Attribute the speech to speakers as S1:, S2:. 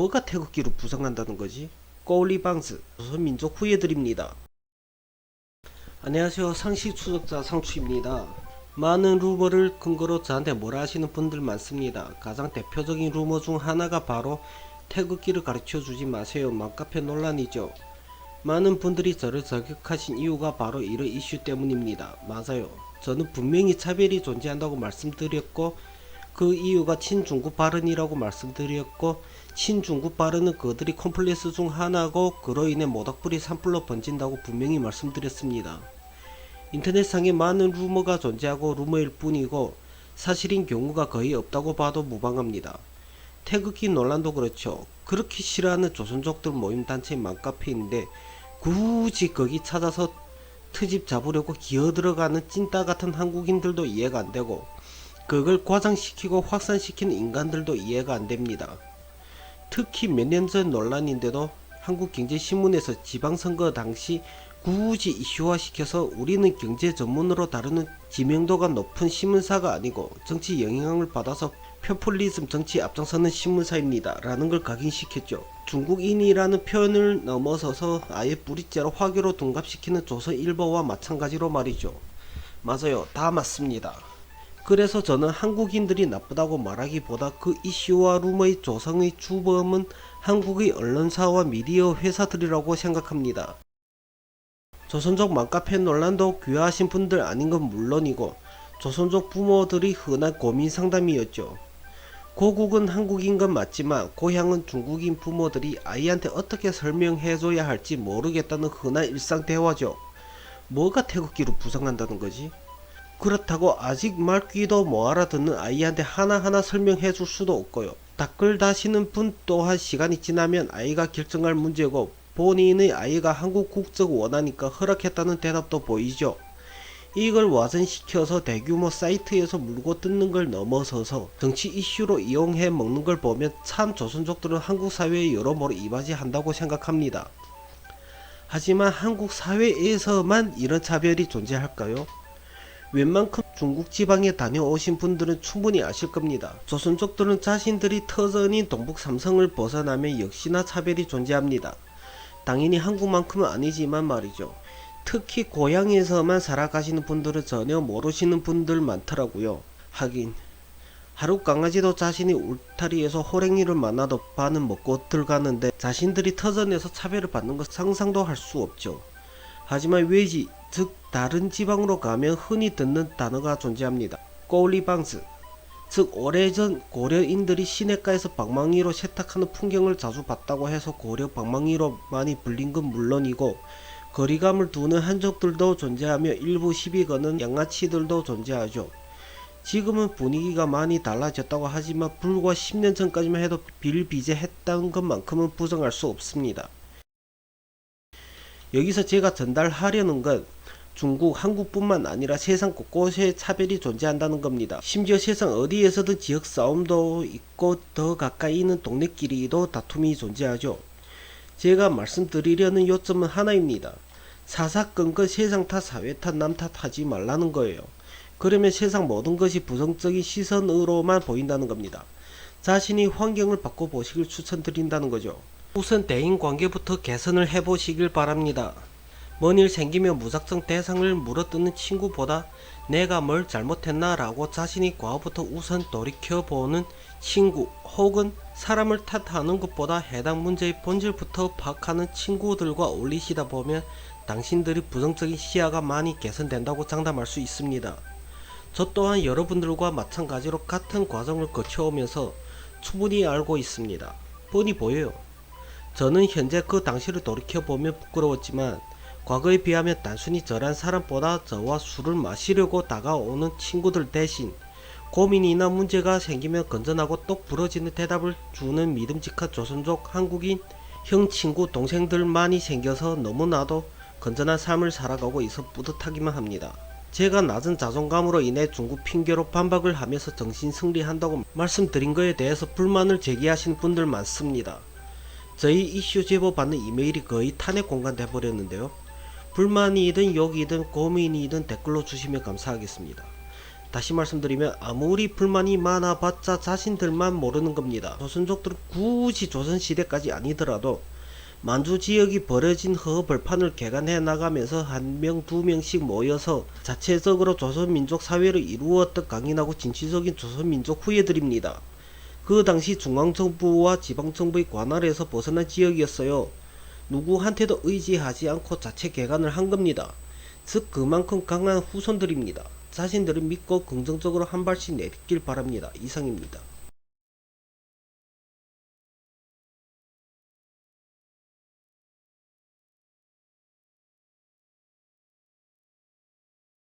S1: 뭐가 태극기로 부상한다는 거지? 꼬울리방스 조선민족 후예들입니다. 안녕하세요. 상시 추적자 상추입니다. 많은 루머를 근거로 저한테 뭐라 하시는 분들 많습니다. 가장 대표적인 루머 중 하나가 바로 태극기를 가르쳐 주지 마세요 맘카페 논란이죠. 많은 분들이 저를 저격하신 이유가 바로 이런 이슈 때문입니다. 맞아요. 저는 분명히 차별이 존재한다고 말씀드렸고 그 이유가 친중국 발언이라고 말씀드렸고 친중국 발언은 그들이 콤플렉스 중 하나고 그로 인해 모닥불이 산불로 번진다고 분명히 말씀드렸습니다. 인터넷상에 많은 루머가 존재하고 루머일 뿐이고 사실인 경우가 거의 없다고 봐도 무방합니다. 태극기 논란도 그렇죠. 그렇게 싫어하는 조선족들 모임단체 맘카페인데 굳이 거기 찾아서 트집 잡으려고 기어들어가는 찐따같은 한국인들도 이해가 안되고 그걸 과장시키고 확산시키는 인간들도 이해가 안됩니다. 특히 몇 년 전 논란인데도 한국경제신문에서 지방선거 당시 굳이 이슈화시켜서 우리는 경제 전문으로 다루는 지명도가 높은 신문사가 아니고 정치 영향을 받아서 포퓰리즘 정치에 앞장서는 신문사입니다 라는 걸 각인시켰죠. 중국인이라는 표현을 넘어서서 아예 뿌리째로 화교로 둔갑시키는 조선일보와 마찬가지로 말이죠. 맞아요. 다 맞습니다. 그래서 저는 한국인들이 나쁘다고 말하기보다 그 이슈와 루머의 조성의 주범은 한국의 언론사와 미디어 회사들이라고 생각합니다. 조선족 맘카페 논란도 귀화하신 분들 아닌 건 물론이고 조선족 부모들이 흔한 고민 상담이었죠. 고국은 한국인 건 맞지만 고향은 중국인 부모들이 아이한테 어떻게 설명해줘야 할지 모르겠다는 흔한 일상 대화죠. 뭐가 태극기로 부상한다는 거지? 그렇다고 아직 말귀도 못 알아듣는 아이한테 하나하나 설명해 줄 수도 없고요. 댓글 다시는 분 또한 시간이 지나면 아이가 결정할 문제고 본인의 아이가 한국 국적 원하니까 허락했다는 대답도 보이죠. 이걸 와전시켜서 대규모 사이트에서 물고 뜯는 걸 넘어서서 정치 이슈로 이용해 먹는 걸 보면 참 조선족들은 한국 사회에 여러모로 이바지한다고 생각합니다. 하지만 한국 사회에서만 이런 차별이 존재할까요? 웬만큼 중국 지방에 다녀오신 분들은 충분히 아실 겁니다. 조선족들은 자신들이 터전인 동북 삼성을 벗어나면 역시나 차별이 존재합니다. 당연히 한국만큼은 아니지만 말이죠. 특히 고향에서만 살아가시는 분들은 전혀 모르시는 분들 많더라고요. 하긴 하루 강아지도 자신이 울타리에서 호랭이를 만나도 반은 먹고 들어가는데 자신들이 터전에서 차별을 받는 것 상상도 할 수 없죠. 하지만 외지, 즉 다른 지방으로 가면 흔히 듣는 단어가 존재합니다. 꼬울리방스, 즉 오래전 고려인들이 시냇가에서 방망이로 세탁하는 풍경을 자주 봤다고 해서 고려 방망이로 많이 불린 건 물론이고 거리감을 두는 한족들도 존재하며 일부 시비 거는 양아치들도 존재하죠. 지금은 분위기가 많이 달라졌다고 하지만 불과 10년 전까지만 해도 비일비재했다는 것만큼은 부정할 수 없습니다. 여기서 제가 전달하려는 건 중국, 한국뿐만 아니라 세상 곳곳에 차별이 존재한다는 겁니다. 심지어 세상 어디에서든 지역 싸움도 있고 더 가까이 있는 동네끼리도 다툼이 존재하죠. 제가 말씀드리려는 요점은 하나입니다. 사사건건 세상 탓, 사회 탓, 남 탓하지 말라는 거예요. 그러면 세상 모든 것이 부정적인 시선으로만 보인다는 겁니다. 자신이 환경을 바꿔보시길 추천드린다는 거죠. 우선 대인관계부터 개선을 해보시길 바랍니다. 뭔 일 생기면 무작정 대상을 물어뜯는 친구보다 내가 뭘 잘못했나 라고 자신이 과거부터 우선 돌이켜보는 친구 혹은 사람을 탓하는 것보다 해당 문제의 본질부터 파악하는 친구들과 어울리시다 보면 당신들이 부정적인 시야가 많이 개선된다고 장담할 수 있습니다. 저 또한 여러분들과 마찬가지로 같은 과정을 거쳐오면서 충분히 알고 있습니다. 뻔히 보여요. 저는 현재 그 당시를 돌이켜보면 부끄러웠지만 과거에 비하면 단순히 저란 사람보다 저와 술을 마시려고 다가오는 친구들 대신 고민이나 문제가 생기면 건전하고 똑 부러지는 대답을 주는 믿음직한 조선족 한국인 형, 친구, 동생들만이 생겨서 너무나도 건전한 삶을 살아가고 있어 뿌듯하기만 합니다. 제가 낮은 자존감으로 인해 중국 핑계로 반박을 하면서 정신 승리한다고 말씀드린 것에 대해서 불만을 제기하시는 분들 많습니다. 저희 이슈 제보 받는 이메일이 거의 탄핵 공간 돼버렸는데요. 불만이든 욕이든 고민이든 댓글로 주시면 감사하겠습니다. 다시 말씀드리면 아무리 불만이 많아봤자 자신들만 모르는 겁니다. 조선족들은 굳이 조선시대까지 아니더라도 만주 지역이 벌어진 허허벌판을 개간해 나가면서 한 명, 두 명씩 모여서 자체적으로 조선민족 사회를 이루었던 강인하고 진취적인 조선민족 후예들입니다. 그 당시 중앙정부와 지방정부의 관할에서 벗어난 지역이었어요. 누구한테도 의지하지 않고 자체 개간을 한 겁니다. 즉 그만큼 강한 후손들입니다. 자신들을 믿고 긍정적으로 한 발씩 내딛길 바랍니다. 이상입니다.